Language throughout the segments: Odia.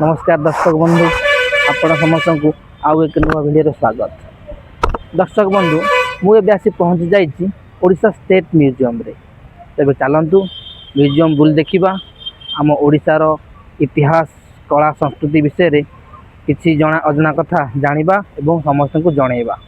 नमस्कार दर्शक बंधु आपण समस्त को आउ एक नुआ वीडियो स्वागत। दर्शक बंधु मुझे आसी पहुँची जाइए ओडिशा स्टेट म्यूजियम रे। तेज चलतु म्यूजियम बुल देखा आम ओडिशार इतिहास कला संस्कृति विषय किसी जना अजना कथा जानिबा एवं समस्त को जनइबा।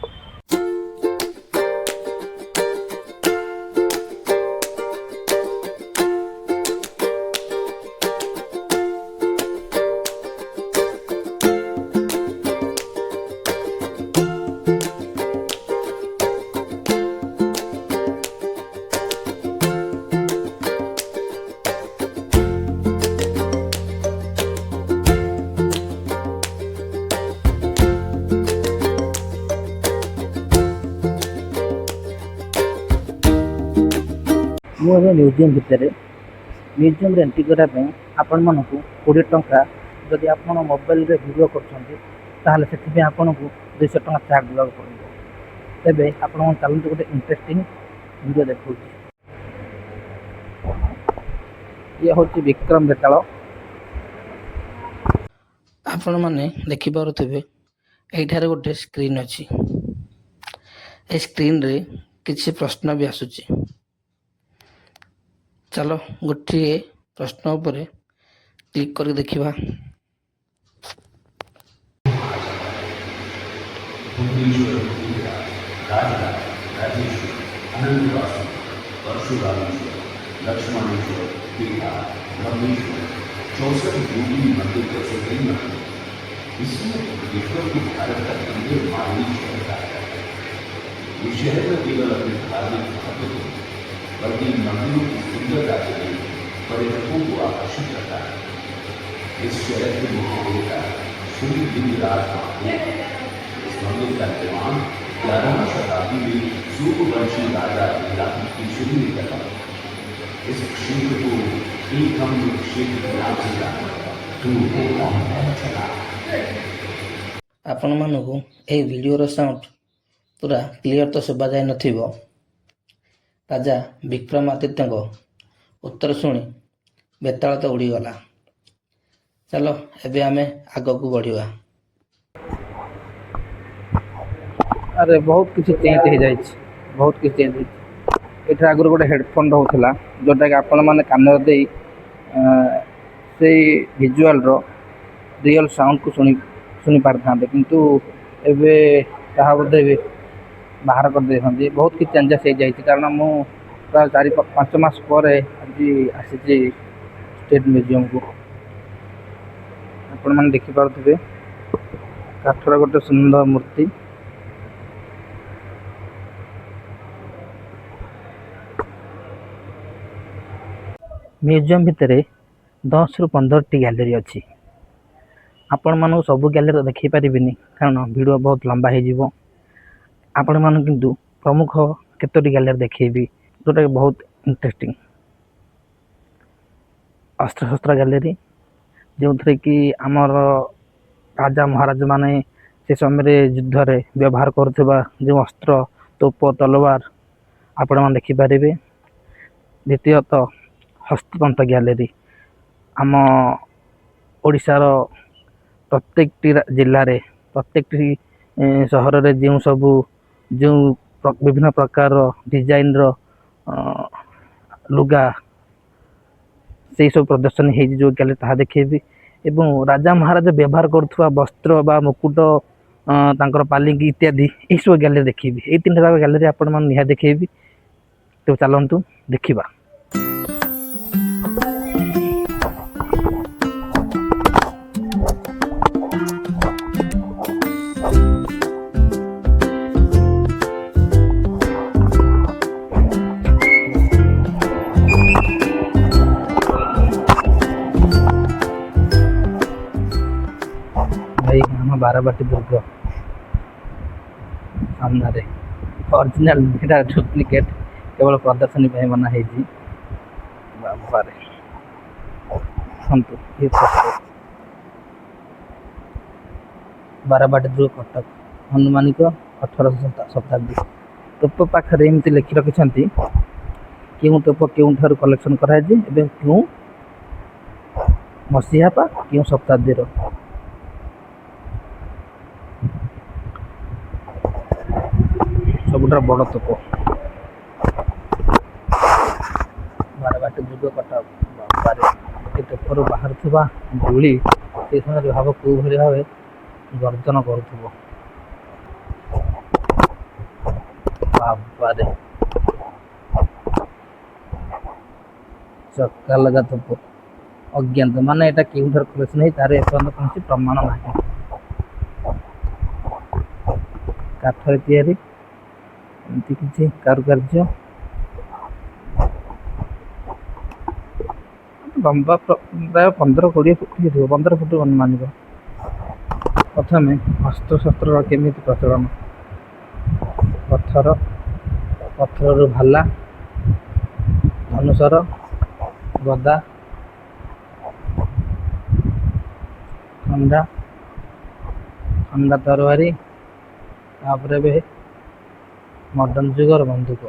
मुझे म्यूजियम भितर म्यूजियम एंट्री करने आपण मानक 20 टंका जदि आप मोबाइल रे वीडियो करते आपन को 200 टंका चार्ज देवाक पड़ो। तेरे आपण चलते गोटे इंटरेस्टिंग वीडियो देखा। ये हूँ विक्रम बेताल। आपण मैंने देखिपे ये गोटे स्क्रीन अच्छी। ए स्क्रीन रे किसी प्रश्न भी आसूची। चलो गोटे प्रश्न उपर क्लिक कर देखा। शहर में केवल अपने धार्मिक महत्व को बल्कि मंदिरों की सुंदरता के लिए पर्यटकों को आकर्षित करता है। इस शहर के मुख्य का श्री गिरिराज महादेव। इस मंदिर का निर्माण 11वीं शताब्दी में सूर्यवंशी राजा इलाही की शुरू ने करा। इस क्षेत्र को एकम्र क्षेत्र के नाम से जाना जाता है। आपण मानू ए वीडियो साउंड पूरा क्लियर तो सुबा जाए नथिबो। राजा विक्रमादित्य उत्तर शुणी बेताल तो उड़ीगला। चलो एबे आमे आग को बढ़िया। अरे बहुत किसी चेंज हो जाए, बहुत किसी चेंज ये आगुरी गोटे हेडफोन रोला जोटा कि आपण मैंने कान दे से विजुआल रियल साउंड को शुणी पारि था, किंतु एबे ताहा बोधे बाहर कर दे। बहुत किसी चेंजेस हो जाए कारण मु प्राय 4-5 मास पर आज आसी स्टेट म्यूजियम को। आपण मैंने देखिपे काठर गोटे सुंदर मूर्ति। म्यूजियम भितर 10 ରୁ 15 गैलरी अच्छी। आपण मानू सब गैलरी देखी पारिबिनी कारण वीडियो बहुत लंबा हो। आपण मान किंतु प्रमुख केतोटी गैलरी देखी जोटा कि बहुत इंटरेस्टिंग। अस्त्र शस्त्र गैलरी जो थे कि आमर राजा महाराज माने से समय युद्ध रे व्यवहार करुवा जो अस्त्र तोप तलवार आपण मैंने देखिपारे। द्वितीयतः हस्ततंत्र गैलरी आम ओडिशार प्रत्येक जिले में प्रत्येक सहर में जो सबू जो विभिन्न प्रकार डिजाइन लुगा से सब प्रदर्शन हो जो गैलरी ता देखेबी। एवं राजा महाराज व्यवहार करुवा वस्त्र बा मुकुट तांकर पालिंगी इत्यादि यह सब गैलरी देखी। ये 3टा गैलरी आपण मैंने निहा देखेबी। तो चलतु देखा। भाई आम बारबाटी दुर्ग सामने ओरिजिनल डुप्लिकेट केवल प्रदर्शनी बना बारबाटी दुर्ग कटक हनुमानिक 18 शताब्दी। तोप पाखे एमती लिखि रखिंट क्यों तोप क्यों कलेक्शन कराई क्यों ମସିହା ବା କେଉଁ ଶତାବ୍ଦୀର? ସବୁଠାରୁ ବଡ଼ ତୋପ ବାରବାଟୀ ଯୁଗ କଟା ବାପାରେ ଏ ତୋପରୁ ବାହାରୁଥିବା ଗୁଳି ସେ ସମୟରେ ଭାବ କେଉଁଭଳି ଭାବେ ଗର୍ଜନ କରୁଥିବ। ବାବାରେ ଚକା ଲଗା ତୋପ ଅଜ୍ଞାତ ମାନେ ଏଇଟା କେଉଁଠାରୁ ଖୋଲିଛି ନାହିଁ ତାର ଏପର୍ଯ୍ୟନ୍ତ କୌଣସି ପ୍ରମାଣ ନାହିଁ। କାଠରେ ତିଆରି ଏମିତି କିଛି କାରୁକାର୍ଯ୍ୟ ଲମ୍ବା ପ୍ରାୟ 15-20 ଫୁଟ ହେଇଥିବ 15 ଫୁଟ ଅନୁମାନିକ। ପ୍ରଥମେ ଅସ୍ତ୍ରଶସ୍ତ୍ରର କେମିତି ପ୍ରଚଳନ ପଥରରୁ ଭାଲା ଧନୁଶର ଗଦା ଖଣ୍ଡା ତରବାରୀ ତାପରେ ଏବେ ମଡର୍ଣ୍ଣ ଯୁଗର ବନ୍ଧୁକ।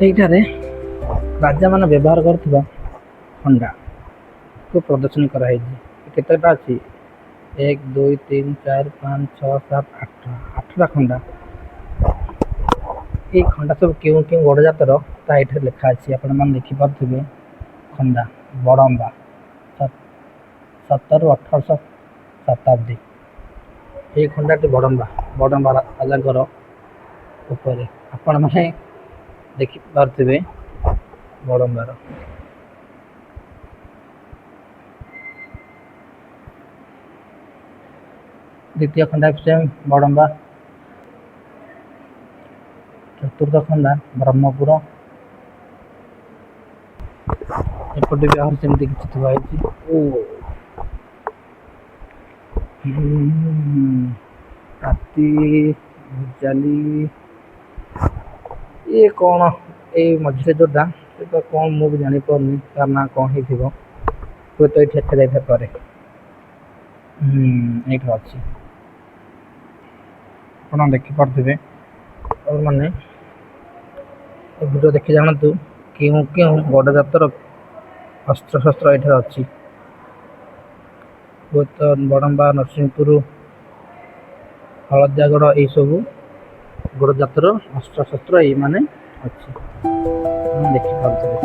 ଏଇଠାରେ ରାଜାମାନେ ବ୍ୟବହାର କରୁଥିବା ଖଣ୍ଡାକୁ ପ୍ରଦର୍ଶନ କରାଯାଇଛି। କେତେଟା ଅଛି? 1 2 3 4 5 6 7 8ଟା ଖଣ୍ଡା। ଏଇ ଖଣ୍ଡା ସବୁ କେଉଁ କେଉଁ ଗଡ଼ଜାତର ତାହା ଏଠାରେ ଲେଖା ଅଛି। ଆପଣମାନେ ଦେଖିପାରୁଥିବେ ଖଣ୍ଡା ବଡ଼ମ୍ବା 17ରୁ 18 ଶତାବ୍ଦୀ। ଏଇ ଖଣ୍ଡାଟି ବଡ଼ମ୍ବା ରାଜାଙ୍କର ଉପରେ ଆପଣମାନେ ଦେଖିପାରୁଥିବେ ବଡ଼ମ୍ବାର। ଦ୍ୱିତୀୟ ଖଣ୍ଡା ବଡ଼ମ୍ବା। ଚତୁର୍ଥ ଖଣ୍ଡା ବ୍ରହ୍ମପୁର। ଏପଟେ ବି ଆହୁରି ସେମିତି କିଛି ଥୁଆ ହେଇଛି। ହାତୀ ଜାଲି ଇଏ କ'ଣ ଏଇ ମଝିରେ ଯୋଉଟା ସେଟା କ'ଣ ମୁଁ ବି ଜାଣିପାରୁନି ତାର ନାଁ କ'ଣ ହେଇଥିବ। ହୁଏତ ଏଇଠି ଏତେ ଯାଇଥାଇପାରେ। ଏଇଠି ଅଛି ଆପଣ ଦେଖିପାରୁଥିବେ। ଆଉ ମାନେ ଏ ଭିଡ଼ିଓ ଦେଖି ଜାଣନ୍ତୁ କେଉଁ କେଉଁ ଗଡ଼ଜାତର ଅସ୍ତ୍ରଶସ୍ତ୍ର ଏଠାରେ ଅଛି। ହୁଏତ ବଡ଼ମ୍ବା ନରସିଂହପୁର ହଳଦିଆଗଡ଼ ଏଇସବୁ ଗଡ଼ଜାତର ଅସ୍ତ୍ରଶସ୍ତ୍ର ଏଇମାନେ ଅଛି ଦେଖିପାରୁଥିବେ।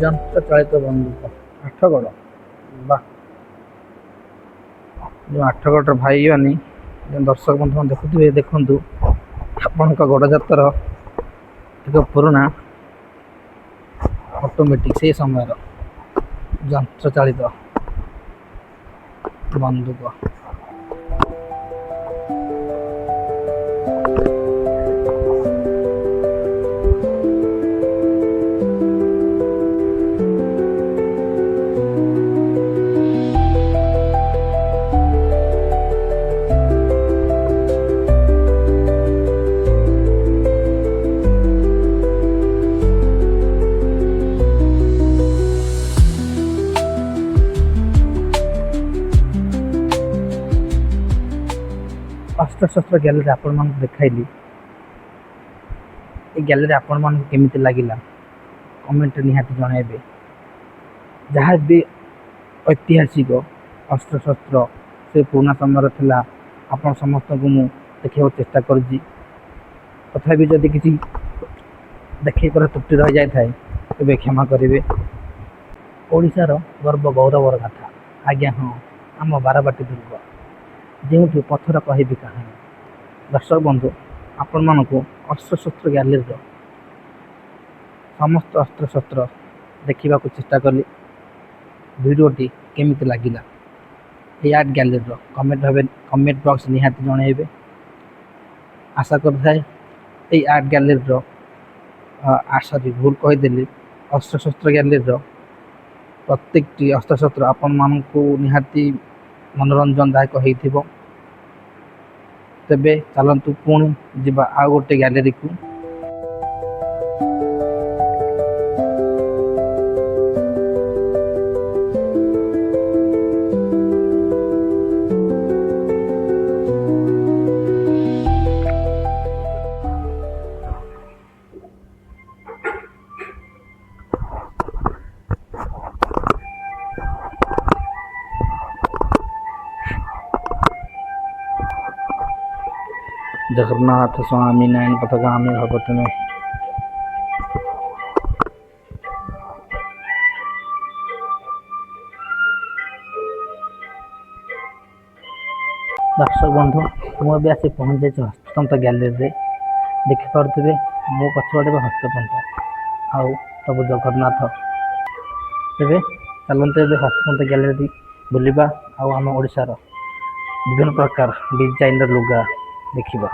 ଯନ୍ତ୍ର ଚାଳିତ ବନ୍ଧୁକ ଆଠଗଡ଼ ବା ଯେଉଁ ଆଠଗଡ଼ର ଭାଇମାନେ ଯେଉଁ ଦର୍ଶକ ବନ୍ଧୁମାନେ ଦେଖୁଥିବେ ଦେଖନ୍ତୁ ଆପଣଙ୍କ ଗଡ଼ଜାତର ଏକ ପୁରୁଣା ଅଟୋମେଟିକ୍ ସେହି ସମୟର ଯନ୍ତ୍ର ଚାଳିତ ବନ୍ଧୁକ। ଅସ୍ତ୍ରଶସ୍ତ୍ର ଗ୍ୟାଲେରୀ ଆପଣମାନଙ୍କୁ ଦେଖାଇଲି। ଏ ଗ୍ୟାଲେରୀ ଆପଣମାନଙ୍କୁ କେମିତି ଲାଗିଲା କମେଣ୍ଟରେ ନିହାତି ଜଣାଇବେ। ଯାହା ବି ଐତିହାସିକ ଅସ୍ତ୍ରଶସ୍ତ୍ର ସେ ପୁରୁଣା ସମୟରେ ଥିଲା ଆପଣ ସମସ୍ତଙ୍କୁ ମୁଁ ଦେଖାଇବାକୁ ଚେଷ୍ଟା କରିଛି। ତଥାପି ଯଦି କିଛି ଦେଖାଇବାର ତ୍ରୁଟି ରହିଯାଇଥାଏ ତେବେ କ୍ଷମା କରିବେ। ଓଡ଼ିଶାର ଗର୍ବ ଗୌରବର ଗାଥା। ଆଜ୍ଞା ହଁ, ଆମ ବାରବାଟୀ ଦୁର୍ଗ ଯେଉଁଠି ପଥର କହିବି କାହାଣୀ। ଦର୍ଶକ ବନ୍ଧୁ ଆପଣମାନଙ୍କୁ ଅସ୍ତ୍ରଶସ୍ତ୍ର ଗ୍ୟାଲେରୀର ସମସ୍ତ ଅସ୍ତ୍ରଶସ୍ତ୍ର ଦେଖିବାକୁ ଚେଷ୍ଟା କଲି। ଭିଡ଼ିଓଟି କେମିତି ଲାଗିଲା এই ଆର୍ଟ ଗ୍ୟାଲେରୀର କମେଣ୍ଟ ବକ୍ସ ନିହାତି ଜଣାଇବେ। ଆଶା କରିଥାଏ এই ଆର୍ଟ ଗ୍ୟାଲେରୀର ଭୁଲ କହିଦେଲି। ଅସ୍ତ୍ରଶସ୍ତ୍ର ଗ୍ୟାଲେରୀର ପ୍ରତ୍ୟେକଟି ଅସ୍ତ୍ରଶସ୍ତ୍ର ଆପଣମାନଙ୍କୁ ନିହାତି मनोरंजनदायक होइथिबो। तेबे चलंतु पुणी जिबा आ गोटे गैलरी को। जगन्नाथ स्वामी नयन पथगामी भगवत में दर्शक बंधु मुझे आसी पहुँच जाइए हस्ततंत्र गैलरी देखिपे मो पछपटे हस्ततंत्र आउ प्रभु जगन्नाथ। तेरे चलते हस्ततंत्र गैलरी बुलवा आम ओडार विभिन्न प्रकार डिजाइन लुगा देखिबा।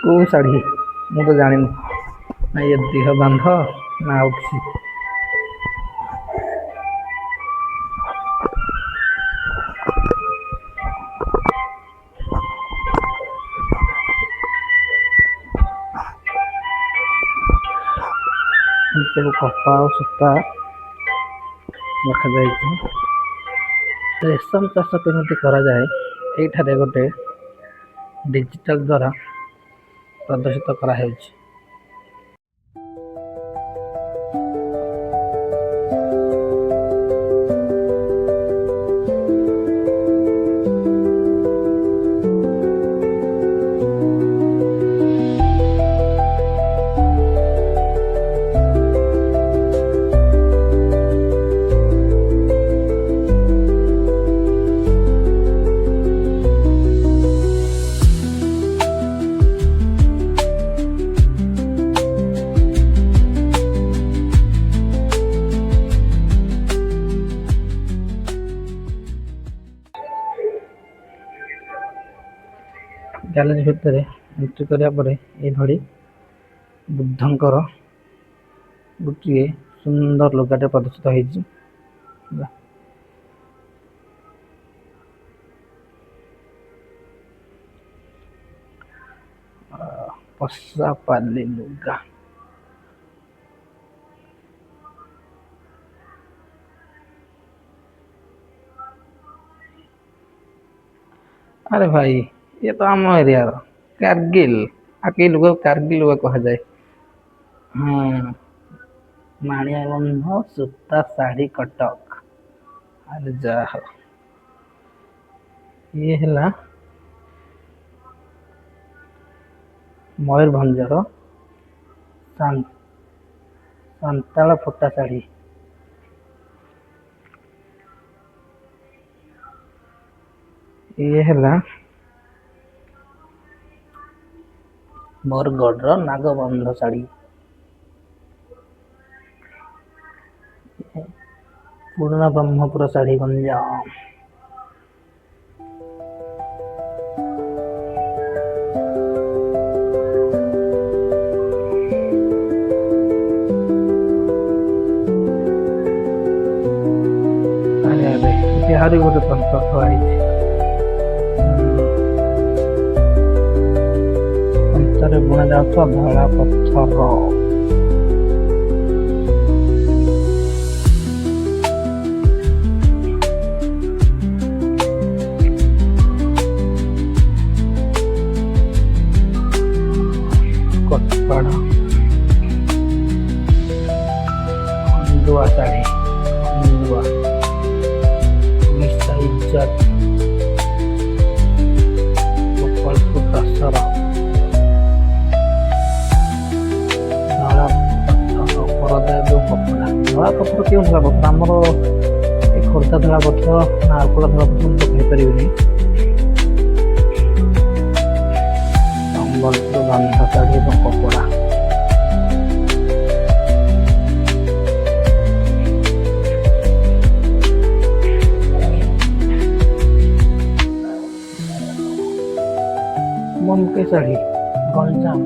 कौ शाढ़ी मु तो जानी ना ये देह बांध ना आउ किसी। सब कपा और सूता रखा रेशम चाष केमी कराए ये गोटे डिजिटल द्वारा प्रदर्शित कराई। गैलरी भितर एंट्री करने बुद्धंकर गोटे सुंदर लुगाटे प्रदर्शित होती। पशापाली लुगा अरे भाई ये तो आम एरिया कारगिल आके लुगा कारगिल लुगा कहा जाए। हाँ माणिया बंध सूता साड़ी कटक अरे जा ये है मयूरभंजर सांताल फुटा साड़ी। ये है बरगढ़ नागबंध साड़ी। पुराना ब्रह्मपुर साड़ी गंजाम। बिहारी गोटे तंत्र थी तंत्र बुणा जाता धला पत्थर कटपाड़ दुआ साड़ी दुआ इज्जत गोपालपुर दशहरा धला पत्थर परदा कपड़ा धला पत्थर क्यों धला पत्थर आमर ये खोर्धा धला पत्थर ना आरकोला धला पत्थर तो कहीपर संबलपुर बांधा साड़ी कपड़ा ମୁକେଶ ଶାଢ଼ୀ ଗଞ୍ଜାମ।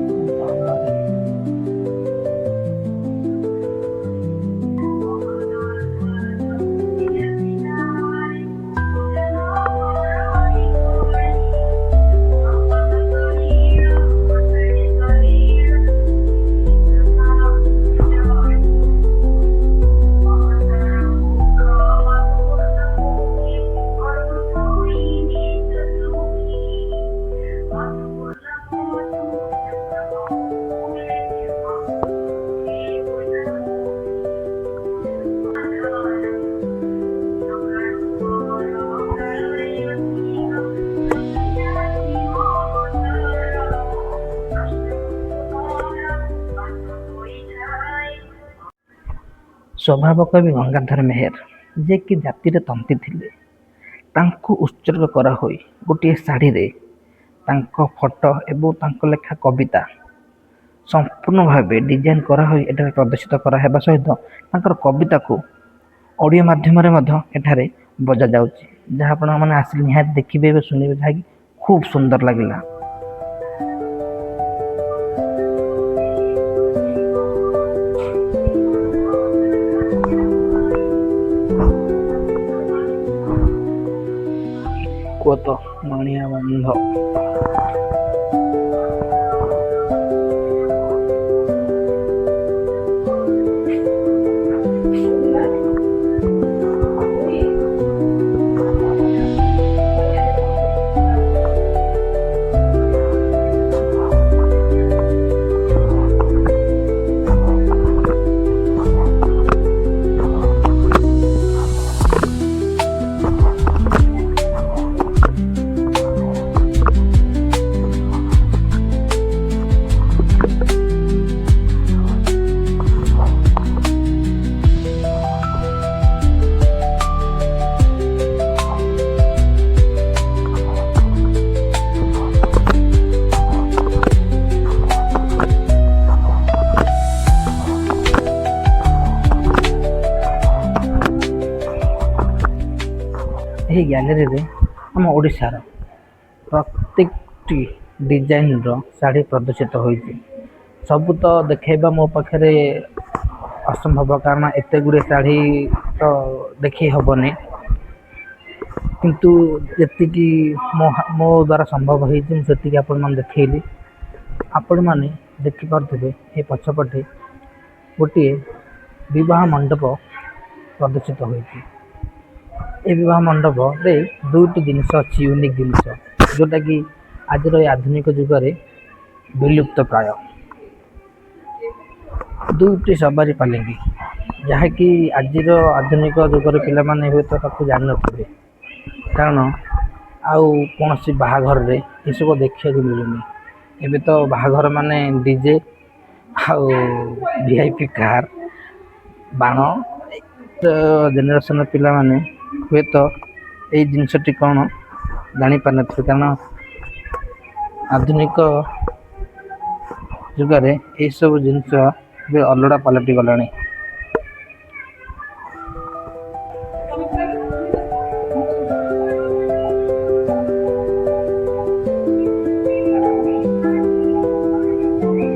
ସ୍ୱଭାବ କବି ଗଙ୍ଗାଧର ମେହେର, ଯିଏକି ଜାତିରେ ତନ୍ତୀ ଥିଲେ, ତାଙ୍କୁ ଉତ୍ସର୍ଗ କରାହୋଇ ଗୋଟିଏ ଶାଢ଼ୀରେ ତାଙ୍କ ଫଟୋ ଏବଂ ତାଙ୍କ ଲେଖା କବିତା ସମ୍ପୂର୍ଣ୍ଣ ଭାବେ ଡିଜାଇନ୍ କରାହୋଇ ଏଠାରେ ପ୍ରଦର୍ଶିତ କରାହେବା ସହିତ ତାଙ୍କର କବିତାକୁ ଅଡ଼ିଓ ମାଧ୍ୟମରେ ମଧ୍ୟ ଏଠାରେ ବଜାଯାଉଛି, ଯାହା ଆପଣମାନେ ଆସିଲେ ନିହାତି ଦେଖିବେ ଏବଂ ଶୁଣିବେ, ଯାହାକି ଖୁବ୍ ସୁନ୍ଦର ଲାଗିଲା। କୋତ ମାଣିଆ ବନ୍ଧ ଏହି ଗ୍ୟାଲେରୀରେ ଆମ ଓଡ଼ିଶାର ପ୍ରତ୍ୟେକଟି ଡିଜାଇନ୍ର ଶାଢ଼ୀ ପ୍ରଦର୍ଶିତ ହୋଇଛି। ସବୁ ତ ଦେଖାଇବା ମୋ ପାଖରେ ଅସମ୍ଭବ, କାରଣ ଏତେ ଗୁଡ଼ିଏ ଶାଢ଼ୀ ତ ଦେଖାଇ ହେବନି, କିନ୍ତୁ ଯେତିକି ମୋ ଦ୍ୱାରା ସମ୍ଭବ ହେଇଛି ମୁଁ ସେତିକି ଆପଣମାନେ ଦେଖାଇଲି। ଆପଣମାନେ ଦେଖିପାରୁଥିବେ ଏ ପଛପଟେ ଗୋଟିଏ ବିବାହ ମଣ୍ଡପ ପ୍ରଦର୍ଶିତ ହୋଇଛି। ଏ ବିବାହ ମଣ୍ଡପରେ ଦୁଇଟି ଜିନିଷ ଅଛି, ୟୁନିକ୍ ଜିନିଷ, ଯେଉଁଟାକି ଆଜିର ଏ ଆଧୁନିକ ଯୁଗରେ ବିଲୁପ୍ତ ପ୍ରାୟ। ଦୁଇଟି ସବାରି ପାଲିଙ୍କି, ଯାହାକି ଆଜିର ଆଧୁନିକ ଯୁଗର ପିଲାମାନେ ହୁଏତ ତାକୁ ଜାଣିନଥିବେ, କାରଣ ଆଉ କୌଣସି ବାହାଘରରେ ଏସବୁ ଦେଖିବାକୁ ମିଳୁନି। ଏବେ ତ ବାହାଘର ମାନେ ଡିଜେ ଆଉ VIP କାର୍, ବାଣ। ଜେନେରେସନ୍ର ପିଲାମାନେ ହୁଏତ ଏଇ ଜିନିଷଟି କ'ଣ ଜାଣିପାରିନଥିବେ, କାରଣ ଆଧୁନିକ ଯୁଗରେ ଏଇସବୁ ଜିନିଷ ଏବେ ଅଲୋଡ଼ା ପାଲଟି ଗଲାଣି।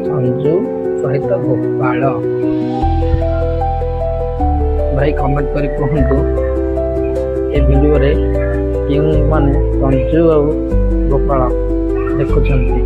ସଞ୍ଜୁ ସହିତ ଗୋପାଳ, ଭାଇ କମେଣ୍ଟ କରି କୁହନ୍ତୁ ଏ ଭିଡ଼ିଓରେ କେଉଁମାନେ ସଞ୍ଜୁ ଆଉ ଗୋପାଳ ଦେଖୁଛନ୍ତି।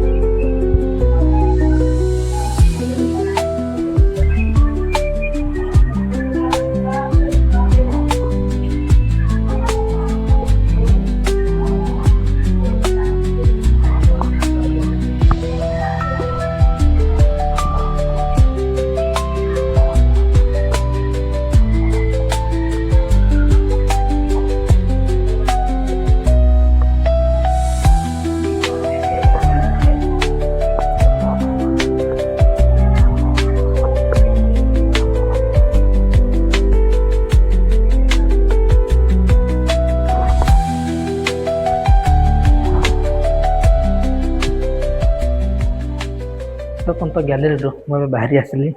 ତ ଗ୍ୟାଲେରୀରୁ ମୁଁ ଏବେ ବାହାରି ଆସିଲି।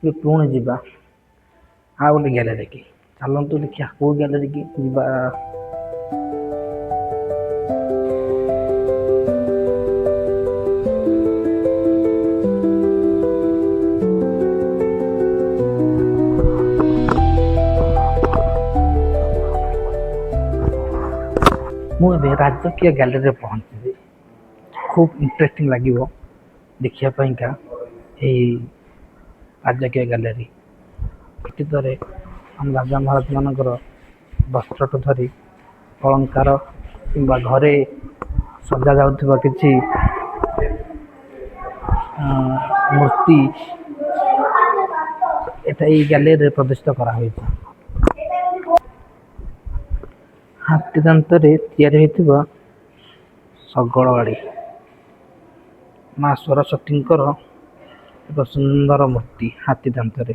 ଏବେ ପୁଣି ଯିବା ଆଉ ଗୋଟେ ଗ୍ୟାଲେରୀ କି। ଚାଲନ୍ତୁ ଦେଖିବା କେଉଁ ଗ୍ୟାଲେରୀ କି ଯିବା। ମୁଁ ଏବେ ରାଜକୀୟ ଗ୍ୟାଲେରୀରେ ପହଞ୍ଚିବି। ଖୁବ୍ ଇଣ୍ଟରେଷ୍ଟିଂ ଲାଗିବ ଦେଖିବା ପାଇଁକା ଏହି ରାଜକୀୟ ଗ୍ୟାଲେରୀ। ଅତୀତରେ ଆମ ରାଜା ମହାରାଜାମାନଙ୍କର ବସ୍ତ୍ରଠୁ ଧରି ଅଳଙ୍କାର କିମ୍ବା ଘରେ ସଜା ଯାଉଥିବା କିଛି ମୂର୍ତ୍ତି ଏଟା ଏଇ ଗ୍ୟାଲେରୀରେ ପ୍ରଦର୍ଶିତ କରାହୋଇଛି। ହାତୀ ଦାନ୍ତରେ ତିଆରି ହୋଇଥିବା ଶଗଡ଼ ଗାଡ଼ି, ମା ସରସ୍ୱତୀଙ୍କର ଏକ ସୁନ୍ଦର ମୂର୍ତ୍ତି ହାତୀ ଦାନ୍ତରେ।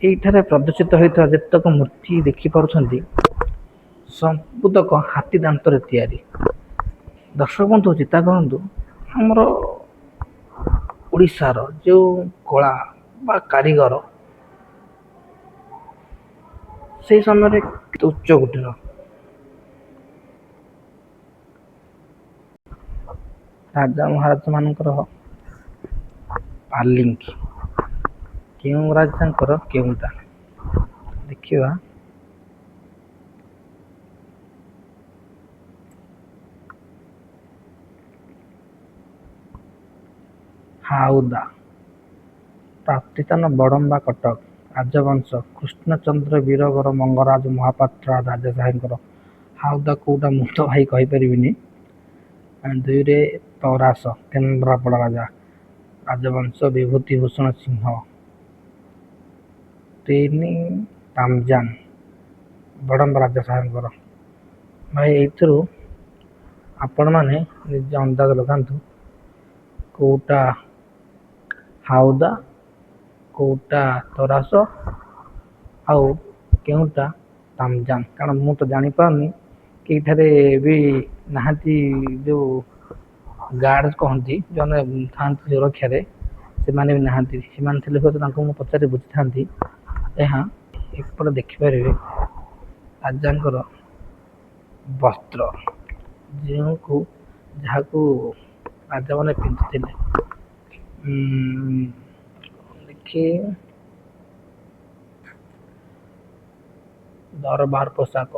ଏଇଠାରେ ପ୍ରଦର୍ଶିତ ହୋଇଥିବା ଯେତେକ ମୂର୍ତ୍ତି ଦେଖିପାରୁଛନ୍ତି ସବୁତକ ହାତୀ ଦାନ୍ତରେ ତିଆରି। ଦର୍ଶକ ବନ୍ଧୁ ଚିନ୍ତା କରନ୍ତୁ, ଆମର ଓଡ଼ିଶାର ଯେଉଁ କଳା ବା କାରିଗର ସେହି ସମୟରେ ଉଚ୍ଚ କୋଟିର। ରାଜା ମହାରାଜାମାନଙ୍କର ପାଲିଙ୍କି, କେଉଁ ରାଜାଙ୍କର କେଉଁଟା ଦେଖିବା। ହାଉଦା, ପ୍ରାପ୍ତିସ୍ଥାନ ବଡ଼ମ୍ବା କଟକ, ରାଜବଂଶ କୃଷ୍ଣଚନ୍ଦ୍ର ବୀରବର ମଙ୍ଗରାଜ ମହାପାତ୍ର ରାଜସାହେବଙ୍କର। ହାଉଦା କୋଉଟା ମୁଁ ତ ଭାଇ କହିପାରିବିନି। 2ରେ ତରାସ, କେନ୍ଦ୍ରାପଡ଼ା ରାଜା ରାଜବଂଶ ବିଭୂତିଭୂଷଣ ସିଂହ। 3 ତାମଜାନ, ବଡ଼ମ୍ବା ରାଜସାହେବଙ୍କର। ଭାଇ ଏଇଥିରୁ ଆପଣମାନେ ନିଜ ଅନ୍ଦାଜ ଲଗାନ୍ତୁ କୋଉଟା ହାଉଦା, କୋଉଟା ତରାସ ଆଉ କେଉଁଟା ତାମଜାନ। କାରଣ ମୁଁ ତ ଜାଣିପାରୁନି କି ଏଠାରେ ବି ନାହାନ୍ତି ଯେଉଁ ଗାର୍ଡ଼ କହନ୍ତି, ଯେଉଁମାନେ ଥାଆନ୍ତି ସୁରକ୍ଷାରେ, ସେମାନେ ବି ନାହାନ୍ତି। ସେମାନେ ଥିଲେ ହୁଏତ ତାଙ୍କୁ ମୁଁ ପଚାରି ବୁଝିଥାନ୍ତି। ଏହା ଏପଟେ ଦେଖିପାରିବେ ରାଜାଙ୍କର ବସ୍ତ୍ର, ଯାହାକୁ ରାଜାମାନେ ପିନ୍ଧୁଥିଲେ। ଦେଖି ଦରବାର ପୋଷାକ।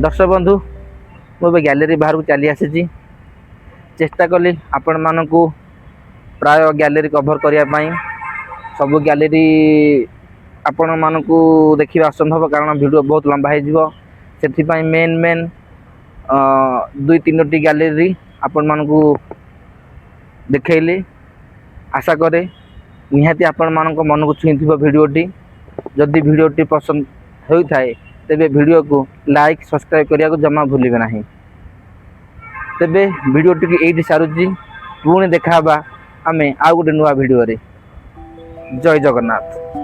दर्शक बंधु मु गैलेरी बाहर को चली आसी चेष्टा कली आपण मानक प्राय गैलेरी कभर करने सब गैलेरी आपण मानक देखा असंभव कारण वीडियो बहुत लंबा हो मेन मेन 2-3टी गैलेरी आपण मानक देखली आशा करे निहाती आपण मानक मन को छुई भिडियोटी जदि भिडियोटी पसंद होता है तेबे वीडियो को लाइक सब्सक्राइब करने को जमा भूलिए ना। तेबे वीडियोटी की एठी सारुची पुणी देखा आमे आउ गोटे नुआ वीडियो रे। जय जगन्नाथ।